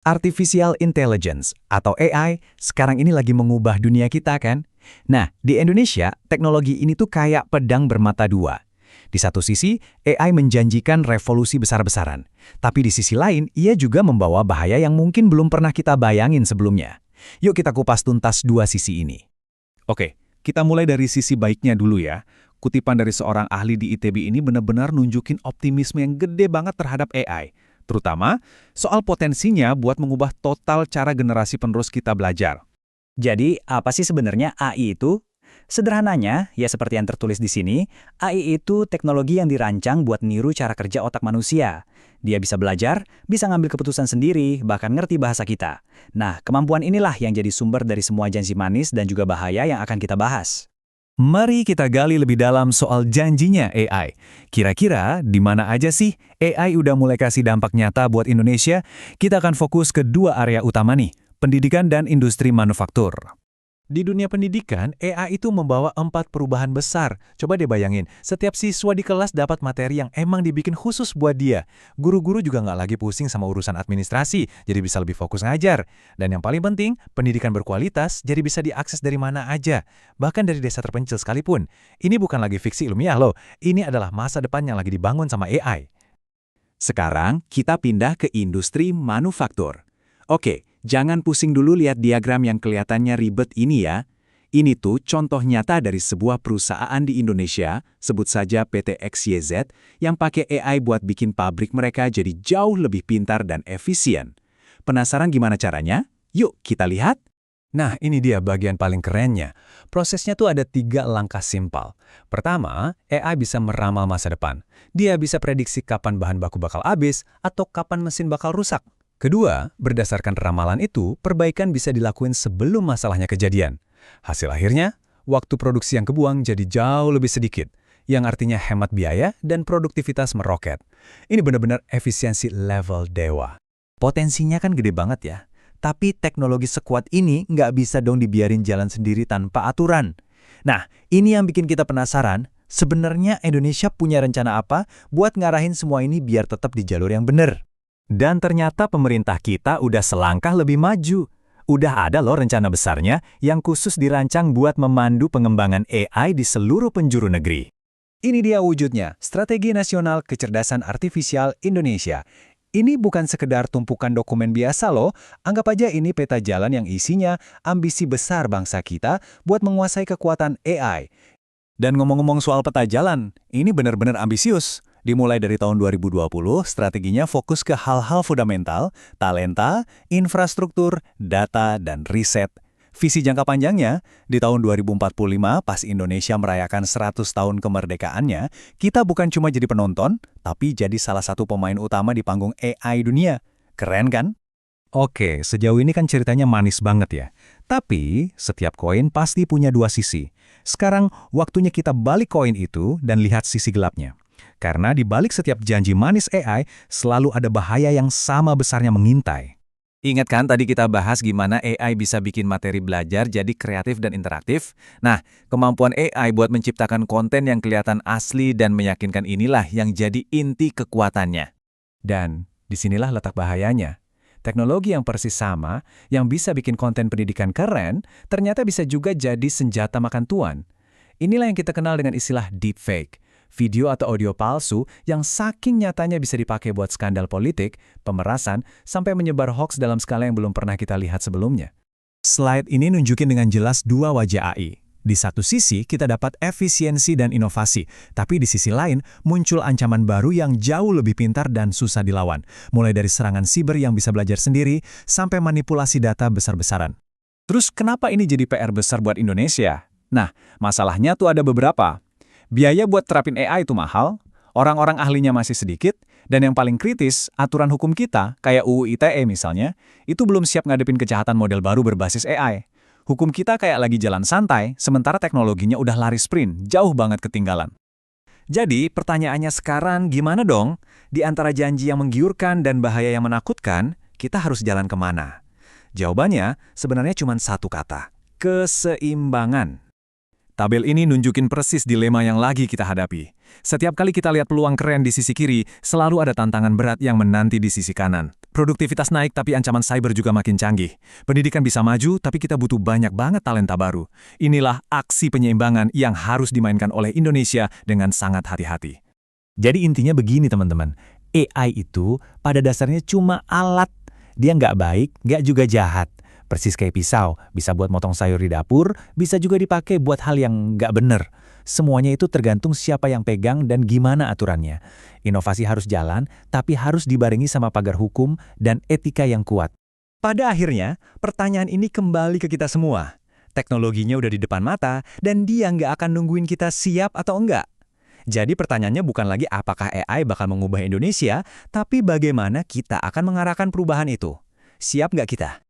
Artificial Intelligence atau AI sekarang ini lagi mengubah dunia kita kan? Nah, di Indonesia, teknologi ini tuh kayak pedang bermata dua. Di satu sisi, AI menjanjikan revolusi besar-besaran. Tapi di sisi lain, ia juga membawa bahaya yang mungkin belum pernah kita bayangin sebelumnya. Yuk kita kupas tuntas dua sisi ini. Oke, kita mulai dari sisi baiknya dulu ya. Kutipan dari seorang ahli di ITB ini benar-benar nunjukin optimisme yang gede banget terhadap AI. Terutama soal potensinya buat mengubah total cara generasi penerus kita belajar. Jadi, apa sih sebenarnya AI itu? Sederhananya, ya seperti yang tertulis di sini, AI itu teknologi yang dirancang buat niru cara kerja otak manusia. Dia bisa belajar, bisa ngambil keputusan sendiri, bahkan ngerti bahasa kita. Nah, kemampuan inilah yang jadi sumber dari semua janji manis dan juga bahaya yang akan kita bahas. Mari kita gali lebih dalam soal janjinya AI. Kira-kira di mana aja sih AI udah mulai kasih dampak nyata buat Indonesia? Kita akan fokus ke dua area utama nih, pendidikan dan industri manufaktur. Di dunia pendidikan, AI itu membawa 4 perubahan besar. Coba deh bayangin, setiap siswa di kelas dapat materi yang emang dibikin khusus buat dia. Guru-guru juga nggak lagi pusing sama urusan administrasi, jadi bisa lebih fokus ngajar. Dan yang paling penting, pendidikan berkualitas jadi bisa diakses dari mana aja. Bahkan dari desa terpencil sekalipun. Ini bukan lagi fiksi ilmiah loh, ini adalah masa depan yang lagi dibangun sama AI. Sekarang kita pindah ke industri manufaktur. Oke, jangan pusing dulu lihat diagram yang kelihatannya ribet ini ya. Ini tuh contoh nyata dari sebuah perusahaan di Indonesia, sebut saja PT XYZ, yang pakai AI buat bikin pabrik mereka jadi jauh lebih pintar dan efisien. Penasaran gimana caranya? Yuk kita lihat. Nah, ini dia bagian paling kerennya. Prosesnya tuh ada 3 langkah simpel. Pertama, AI bisa meramal masa depan. Dia bisa prediksi kapan bahan baku bakal habis atau kapan mesin bakal rusak. Kedua, berdasarkan ramalan itu, perbaikan bisa dilakuin sebelum masalahnya kejadian. Hasil akhirnya, waktu produksi yang kebuang jadi jauh lebih sedikit, yang artinya hemat biaya dan produktivitas meroket. Ini benar-benar efisiensi level dewa. Potensinya kan gede banget ya. Tapi teknologi sekuat ini nggak bisa dong dibiarin jalan sendiri tanpa aturan. Nah, ini yang bikin kita penasaran, sebenarnya Indonesia punya rencana apa buat ngarahin semua ini biar tetap di jalur yang bener? Dan ternyata pemerintah kita udah selangkah lebih maju. Udah ada loh rencana besarnya yang khusus dirancang buat memandu pengembangan AI di seluruh penjuru negeri. Ini dia wujudnya, Strategi Nasional Kecerdasan Artifisial Indonesia. Ini bukan sekedar tumpukan dokumen biasa loh, anggap aja ini peta jalan yang isinya ambisi besar bangsa kita buat menguasai kekuatan AI. Dan ngomong-ngomong soal peta jalan, ini benar-benar ambisius. Dimulai dari tahun 2020, strateginya fokus ke hal-hal fundamental, talenta, infrastruktur, data, dan riset. Visi jangka panjangnya, di tahun 2045 pas Indonesia merayakan 100 tahun kemerdekaannya, kita bukan cuma jadi penonton, tapi jadi salah satu pemain utama di panggung AI dunia. Keren kan? Oke, sejauh ini kan ceritanya manis banget ya. Tapi, setiap koin pasti punya dua sisi. Sekarang, waktunya kita balik koin itu dan lihat sisi gelapnya. Karena di balik setiap janji manis AI, selalu ada bahaya yang sama besarnya mengintai. Ingat kan tadi kita bahas gimana AI bisa bikin materi belajar jadi kreatif dan interaktif? Nah, kemampuan AI buat menciptakan konten yang kelihatan asli dan meyakinkan inilah yang jadi inti kekuatannya. Dan disinilah letak bahayanya. Teknologi yang persis sama, yang bisa bikin konten pendidikan keren, ternyata bisa juga jadi senjata makan tuan. Inilah yang kita kenal dengan istilah deepfake. Video atau audio palsu yang saking nyatanya bisa dipakai buat skandal politik, pemerasan, sampai menyebar hoax dalam skala yang belum pernah kita lihat sebelumnya. Slide ini nunjukin dengan jelas dua wajah AI. Di satu sisi, kita dapat efisiensi dan inovasi, tapi di sisi lain, muncul ancaman baru yang jauh lebih pintar dan susah dilawan, mulai dari serangan siber yang bisa belajar sendiri, sampai manipulasi data besar-besaran. Terus kenapa ini jadi PR besar buat Indonesia? Nah, masalahnya tuh ada beberapa. Biaya buat terapin AI itu mahal, orang-orang ahlinya masih sedikit, dan yang paling kritis, aturan hukum kita, kayak UU ITE misalnya, itu belum siap ngadepin kejahatan model baru berbasis AI. Hukum kita kayak lagi jalan santai, sementara teknologinya udah lari sprint, jauh banget ketinggalan. Jadi, pertanyaannya sekarang gimana dong? Di antara janji yang menggiurkan dan bahaya yang menakutkan, kita harus jalan kemana? Jawabannya sebenarnya cuma satu kata, keseimbangan. Tabel ini nunjukin persis dilema yang lagi kita hadapi. Setiap kali kita lihat peluang keren di sisi kiri, selalu ada tantangan berat yang menanti di sisi kanan. Produktivitas naik tapi ancaman cyber juga makin canggih. Pendidikan bisa maju tapi kita butuh banyak banget talenta baru. Inilah aksi penyeimbangan yang harus dimainkan oleh Indonesia dengan sangat hati-hati. Jadi intinya begini teman-teman, AI itu pada dasarnya cuma alat. Dia nggak baik, nggak juga jahat. Persis kayak pisau, bisa buat motong sayur di dapur, bisa juga dipakai buat hal yang nggak bener. Semuanya itu tergantung siapa yang pegang dan gimana aturannya. Inovasi harus jalan, tapi harus dibarengi sama pagar hukum dan etika yang kuat. Pada akhirnya, pertanyaan ini kembali ke kita semua. Teknologinya udah di depan mata, dan dia nggak akan nungguin kita siap atau enggak. Jadi pertanyaannya bukan lagi apakah AI bakal mengubah Indonesia, tapi bagaimana kita akan mengarahkan perubahan itu. Siap nggak kita?